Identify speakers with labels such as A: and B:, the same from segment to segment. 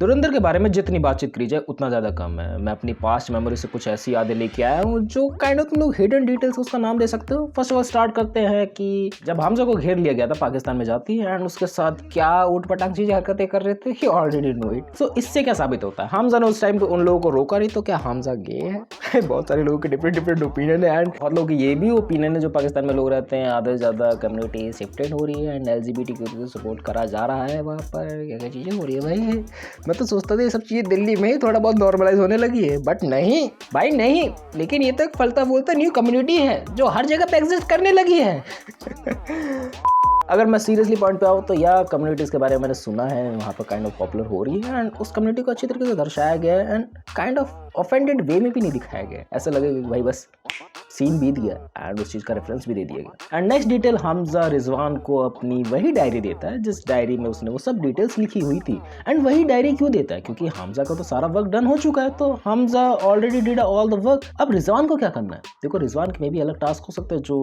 A: धुरंधर के बारे में जितनी बातचीत करी जाए उतना ज़्यादा कम है। मैं अपनी पास्ट मेमोरी से कुछ ऐसी यादें लेके आया हूँ जो काइंड ऑफ तुम लोग हिडन डिटेल्स उसका नाम दे सकते हो। फर्स्ट ऑफ ऑल स्टार्ट करते हैं कि जब हमजा को घेर लिया गया था पाकिस्तान में जाती एंड उसके साथ क्या ऊट पटांग चीजें हरकतें कर रहे थे, ही ऑलरेडी नो इट। सो इससे क्या साबित होता है, हमजा ने उस टाइम पे उन लोगों को रोका नहीं, तो क्या हमजा गे है? बहुत सारे लोगों के डिफरेंट ओपिनियन है एंड बहुत लोगों की ये भी ओपिनियन है जो पाकिस्तान में लोग रहते हैं, आधे से ज़्यादा कम्युनिटी शिफ्टेड हो रही है एंड LGBT को सपोर्ट करा जा रहा है। वहाँ पर क्या क्या चीज़ें हो रही है भाई। मैं तो सोचता था ये सब चीज़ें दिल्ली में ही थोड़ा बहुत नॉर्मलाइज होने लगी है, बट नहीं भाई नहीं। लेकिन ये तो एक फलता फूलता न्यू कम्युनिटी है जो हर जगह पे एग्जिस्ट करने लगी है। अगर मैं सीरियसली पॉइंट पे आऊँ तो यह कम्युनिटीज़ के बारे में मैंने सुना है, वहाँ पर काइंड ऑफ पॉपुलर हो रही है एंड उस कम्युनिटी को अच्छी तरीके से दर्शाया गया है एंड काइंड ऑफ ऑफेंडेड वे में भी नहीं दिखाया गया। ऐसा लगेगा कि भाई बस सीन बीत गया एंड उस चीज़ का रेफरेंस भी दे दिया गया। And next detail, Hamza Rizwan को अपनी वही डायरी देता है जिस डायरी में उसने वो सब डिटेल्स लिखी हुई थी। एंड वही डायरी क्यों देता है? क्योंकि हमजा का तो सारा वर्क डन हो चुका है, तो Hamza already did all the work. अब रिजवान को क्या करना है? देखो रिजवान के में भी अलग टास्क हो सकते हैं जो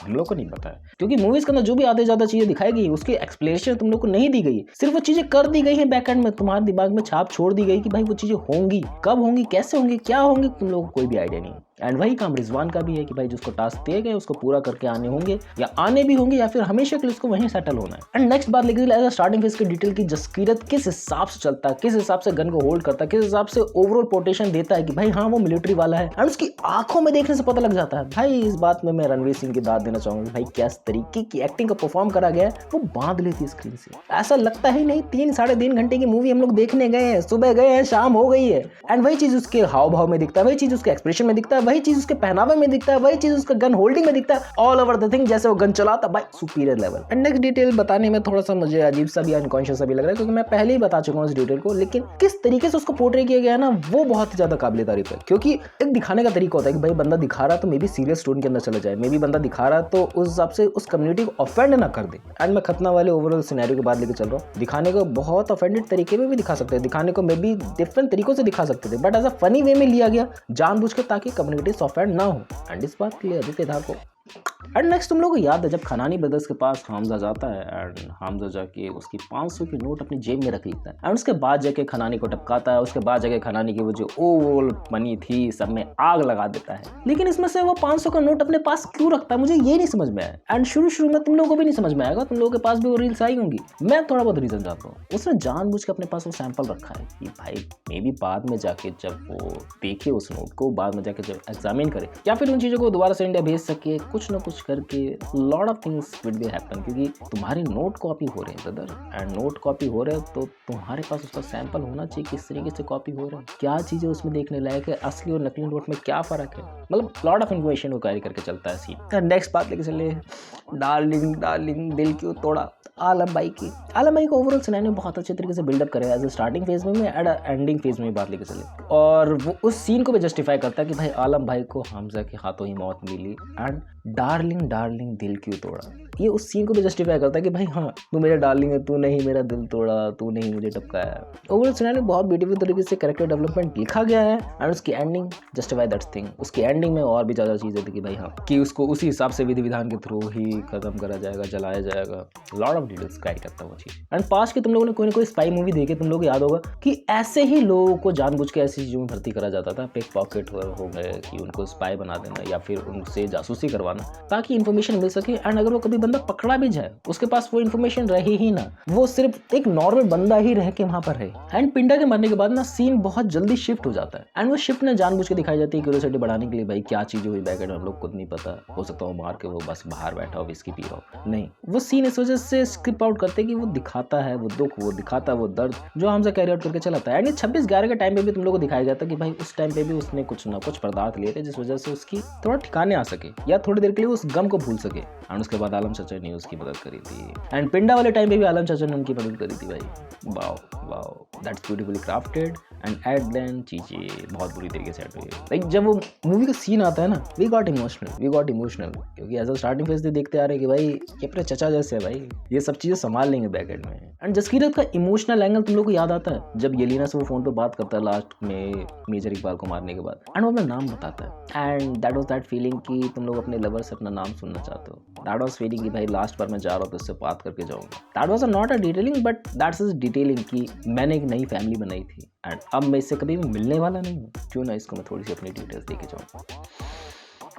A: हम लोग को नहीं पता है, क्योंकि मूवीज के अंदर जो भी आधे ज्यादा चीजें दिखाई गई उसकी एक्सप्लेनेशन तुम लोग को नहीं दी गई, सिर्फ वो चीजें कर दी गई है बैक एंड में, तुम्हारे दिमाग में छाप छोड़ दी गई कि भाई वो चीजें होंगी, कब होंगी, कैसे होंगी, क्या होंगी, तुम लोगों को कोई भी आइडिया नहीं। एंड वही काम रिजवान का भी है कि भाई जिसको टास्क दिए गए उसको पूरा करके आने होंगे, या आने भी होंगे या फिर हमेशा के लिए उसको वहीं सेटल होना है। एंड नेक्स्ट बात लेकिन स्टार्टिंग फेज की डिटेल की जसकीरत किस हिसाब से चलता है, किस हिसाब से गन को होल्ड करता है, किस हिसाब से ओवरऑल पोटेशन देता है कि भाई हाँ वो मिलिट्री वाला है, एंड उसकी आंखों में देखने से पता लग जाता है। भाई इस बात में मैं रणवीर सिंह की दाद देना चाहूंगा, भाई क्या तरीके की एक्टिंग का परफॉर्म करा गया है, वो बांध लेती है स्क्रीन से। ऐसा लगता ही नहीं 3-3.5 घंटे की मूवी हम लोग देखने गए हैं, सुबह गए हैं शाम हो गई है। एंड वही चीज उसके हाव भाव में दिखता है, वही चीज उसके एक्सप्रेशन में दिखता है, वही चीज उसके पहनावे में दिखता है, वही चीज उसका गन होल्डिंग में दिखता है, ऑल ओवर द थिंग जैसे वो गन चलाता, भाई superior level. And next detail बताने में थोड़ा सा मुझे अजीब सा भी अनकॉन्शियस सा भी लग रहा है, क्योंकि मैं पहले ही बता चुका हूं इस डिटेल को, लेकिन किस तरीके से उसको पोर्ट्रे किया गया है ना, वो बहुत ही ज्यादा काबिल तारीफ है। क्योंकि एक दिखाने का तरीका होता है कि भाई बंदा दिखा रहा तो मे बी सीरियस टोन के अंदर चला जाए, मे बी बंदा दिखा रहा तो उस हिसाब से उस कम्युनिटी को ऑफेंड ना कर दे। एंड मैं खतना वाले ओवरऑल सिनेरियो के बाद लेके चल रहा हूँ, दिखाने को बहुत ऑफेंडेड तरीके में भी दिखा सकते हैं, दिखाने को मे बी डिफरेंट तरीकों से दिखा सकते थे, but as a funny way में लिया गया जानबूझ के, ताकि कम्युनिटी ऑफेंड ना हो। एंड इस बात के लिए आदित्य धार को। एंड नेक्स्ट तुम लोगों को याद है जब खनानी ब्रदर्स के पास हमजा जाता है एंड हमजा जाके उसकी 500 की नोट अपनी जेब में रख लेता है एंड उसके बाद जाके खनानी को टपकाता है, उसके बाद जाके खनानी की वो जो ओवरऑल मनी थी सब में आग लगा देता है। लेकिन इसमें से वो 500 का नोट अपने पास क्यों रखता है, मुझे ये नहीं समझ में आया। एंड शुरू में तुम लोगों को भी नहीं समझ में आएगा, तुम लोगों के पास भी वो रील्स आई होंगी, मैं थोड़ा बहुत रीजन जानता हूँ। उसने जानबूझ के अपने पास वो सैंपल रखा है कि भाई मे बी बाद में जाके जब वो देखे उस नोट को, बाद में जाके जब एग्जामिन करे या फिर उन चीजों को दोबारा से इंडिया भेज सके, कुछ ना कुछ करके lot of things will be happen, क्योंकि तुम्हारी नोट कॉपी हो रहे हैं ब्रदर, एंड नोट कॉपी हो रहे हैं तो तुम्हारे पास उसका सैंपल होना चाहिए, किस तरीके से कॉपी हो रहा है, क्या चीजें उसमें देखने लायक है, असली और नकली नोट में क्या फर्क है, मतलब लॉट ऑफ इन्फॉर्मेशन को कैरी करके चलता है सीन। नेक्स्ट बात लेके चले डार्लिंग दिल क्यों तोड़ा आलम भाई की। आलम भाई को ओवरऑल सिनेरियो बहुत अच्छे तरीके से बिल्डअप करे एज ए स्टार्टिंग फेज में एंड एंडिंग फेज में बात लेके चले, और वो उस सीन को भी जस्टिफाई करता है कि भाई आलम भाई को हमजा के हाथों ही मौत मिली एंड डार्लिंग दिल क्यों तोड़ा, ये उस सीन को भी जस्टिफाई करता है कि भाई हाँ तू मेरा डार्लिंग है, तू नहीं मेरा दिल तोड़ा, तू नहीं मुझे टपकाया। ओवरऑल सिनेरियो बहुत ब्यूटीफुल तरीके से कैरेक्टर डेवलपमेंट लिखा गया है एंड उसकी एंडिंग जस्टिफाई दैट थिंग। उसकी एंडिंग में और भी ज्यादा चीजें थी कि भाई हाँ कि उसको उसी हिसाब से विधि विधान के थ्रू ही खत्म करा जाएगा, जलाया जाएगा, लॉट ऑफ डिटेल्स गाइड करता है वो चीज। एंड पास की तुम लोगों ने कोई ना कोई स्पाई मूवी देखी, तुम लोगों को याद होगा कि ऐसे ही लोगों को जानबूझ के ऐसी चीजों में भर्ती करा जाता था, पिक पॉकेट हो गए कि उनको स्पाई बना देना या फिर उनसे जासूसी करवाना ताकि इन्फॉर्मेशन मिल सके। एंड अगर वो कभी बंदा पकड़ा भी जाए उसके पास वो इन्फॉर्मेशन रहे ही ना, वो सिर्फ एक नॉर्मल बंदा ही रह के वहां पर रहे। एंड पिंडा के मरने के बाद ना सीन बहुत जल्दी शिफ्ट हो जाता है एंड वो शिफ्ट ने जानबूझ के दिखाई जाती है क्यूरियोसिटी बढ़ाने के लिए, भाई क्या चीजें हुई बैक एंड में हम लोग खुद नहीं पता, हो सकता है मार के वो बस बाहर बैठा हो विस्की पी रहा हो, नहीं वो सीन इस वजह से स्किप आउट करते कि वो दिखाता है वो दुख, वो दिखाता है वो दर्द जो हमसे कैरी आउट करके चलाता है। एंड 26/11 के टाइम पे भी तुम लोग को दिखाया जाता है कि भाई उस टाइम पे भी उसने कुछ ना कुछ पदार्थ लिए थे जिस वजह से उसकी थोड़ा ठिकाने आ सके या थोड़ी देर के लिए उस गम को भूल सके। एंड उसके बाद आलम चाचा ने उसकी मदद करी थी एंड पिंडा वाले टाइम पे भी आलम चाचा ने उनकी मदद करी थी। भाई wow that's beautifully crafted and at then चीज़ें बहुत बुरी तरीके से एड हुई। लाइक जब वो मूवी का सीन आता है ना, वी गॉट इमोशनल क्योंकि एज अ स्टार्टिंग फेज से देखते आ रहे हैं कि भाई ये अपने चचा जैसे है भाई, ये सब चीज़ें संभाल लेंगे बैक एंड में। एंड जसकीरत का इमोशनल एंगल तुम लोग को याद आता है जब येलिना से वो फोन पे बात करता है लास्ट में मेजर इकबाल को मारने के बाद, एंड वो अपना नाम बताता है, and that was that feeling कि तुम लोग अपने लवर से अपना नाम सुनना चाहते हो। दैट वाज फीलिंग कि भाई लास्ट बार मैं जा रहा हूँ तो इससे बात करके जाऊंगा। That was not a detailing but that's is detailing कि मैंने एक नई फैमिली बनाई थी एंड अब मैं इससे कभी भी मिलने वाला नहीं हूँ, क्यों ना इसको मैं थोड़ी सी अपनी डिटेल्स देके जाऊँ।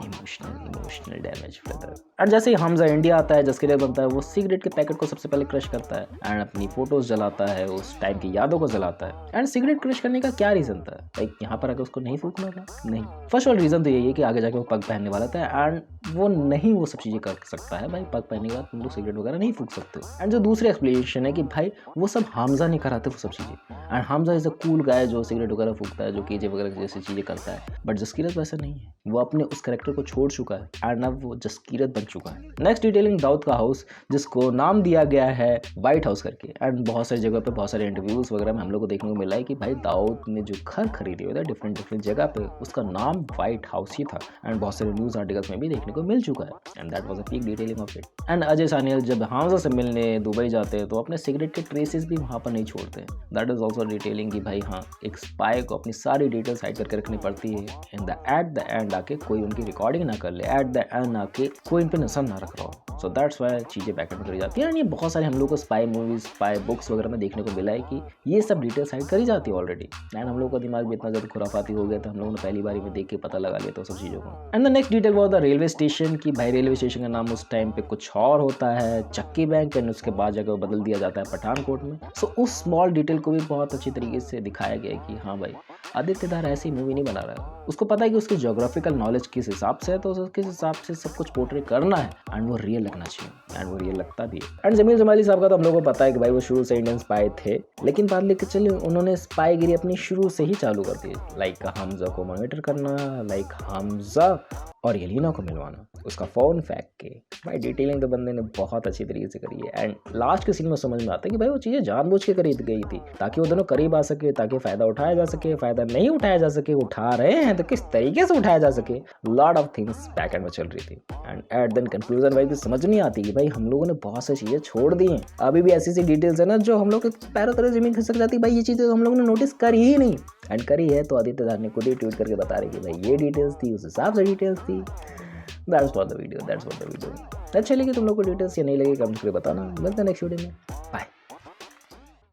A: Emotional damage brother. एंड जैसे ही हमजा इंडिया आता है, जसकीरत बनता है, वो सिगरेट के पैकेट को सबसे पहले क्रश करता है एंड अपनी फोटोज जलाता है, उस टाइम की यादों को जलाता है। एंड सिगरेट क्रश करने का क्या रीजन था? लाइक यहाँ पर आके उसको नहीं फूकना था? नहीं, फर्स्ट ऑल रीजन तो यही है कि आगे जाके वो पग पहनने वाला था एंड वो नहीं वो सब चीजें कर सकता है भाई। पग पहनने के बाद तुम लोग सिगरेट वगैरह नहीं फूक सकते। एंड जो दूसरी एक्सप्लेनेशन है कि भाई वो सब हमजा नहीं कराते वो सब चीजें, and Hamza is a cool guy जो सिगरेट वगैरह फूकता है, जो केजे वगैरह जैसी चीजें करता है, बट जसकीरत वैसा नहीं है। वो अपने उस कैरेक्टर को छोड़ चुका है एंड अब वो जसकीरत बन चुका है। नेक्स्ट डिटेलिंग दाऊद का हाउस, जिसको नाम दिया गया है व्हाइट हाउस करके, एंड बहुत सारी जगह पे बहुत सारे इंटरव्यूज वगैरह में हम लोग को देखने को मिला है कि भाई दाऊद ने जो घर खरीदे हुए थे डिफरेंट जगह पे, उसका नाम व्हाइट हाउस ही था एंड बहुत सारे न्यूज आर्टिकल्स में भी देखने को मिल चुका है and that was a peak detailing of it. And Ajay Saniyal जब हमजा से मिलने दुबई जाते हैं तो अपने सिगरेट के ट्रेसेस भी वहाँ पर नहीं छोड़ते। दैट इज ऑल्सो डिटेलिंग कि भाई हाँ, एक स्पाई को अपनी सारी डिटेल्स हाइड करके रखनी पड़ती है एट द एंड आके कोई उनकी रिकॉर्डिंग ना कर ले, एट द एंड आके कोई इन पे नजर ना रख रहा हो। सो दैट्स वाई चीज़ें बैकएंड करी जाती है। ये बहुत सारे हम लोग को स्पाई मूवीज, स्पाई बुक्स वगैरह में देखने को मिला है कि ये सब डिटेल्स हाइड करी जाती है ऑलरेडी। एंड हम लोग का दिमाग भी इतना ज़्यादा खुराफाती हो गया था, हम लोगों ने पहली बारी में देख के पता लगा लिया था सब चीज़ों को। एंड द नेक्स्ट डिटेल वो द रेलवे स्टेशन की भाई रेलवे स्टेशन का नाम उस टाइम पे कुछ और होता है, चक्की बैंक, एंड उसके बाद जाकर वो बदल दिया जाता है पठानकोट में। सो उस स्मॉल डिटेल को भी बहुत अच्छी तरीके से दिखाया गया है कि हाँ भाई आदित्य धार ऐसी मूवी नहीं बना रहा है, उसको पता है कि उसकी ज्योग्राफिकल नॉलेज किस हिसाब से है, तो उसके हिसाब से सब कुछ पोर्ट्रे करना है एंड वो रियल लगना चाहिए एंड वो रियल लगता भी है। एंड जमील जमाली साहब का तो हम लोगों को पता है कि भाई वो शुरू से इंडियन स्पाई थे, लेकिन बाद लेके चले उन्होंने स्पाईगिरी अपनी शुरू से ही चालू कर दी। लाइक हमजा को मॉनिटर करना, लाइक हमजा और येलिना को मिलवाना, उसका फोन फेंक के। भाई डिटेलिंग तो बंदे ने बहुत अच्छी तरीके से करी है एंड लास्ट के सीन में समझ में आता है कि भाई वो चीज़ें जानबूझ के करी गई थी ताकि वो दोनों करीब आ सके, ताकि फ़ायदा उठाया जा सके। फ़ायदा नहीं उठाया जा सके, उठा रहे हैं तो किस तरीके से उठाया जा सके। Lot of things back and में चल रही थी एंड एट देन कंक्लूजन भाई समझ नहीं आती कि भाई हम लोगों ने बहुत सी चीज़ें छोड़ दी हैं। अभी भी ऐसी डिटेल्स है ना जो हम लोग के पैरों तले जमीन खिसक जाती है। भाई ये चीज़ें हम लोगों ने नोटिस करी ही नहीं, एंड करी है तो आदित्य धार ने खुद ही ट्वीट करके बता रही कि भाई ये डिटेल्स थी, उस हिसाब से डिटेल्स थी। That's for the video. अच्छा लगी तुम लोग को डिटेल्स या नहीं लगी कमेंट करके बताना। मिलते हैं नेक्स्ट वीडियो में, बाय।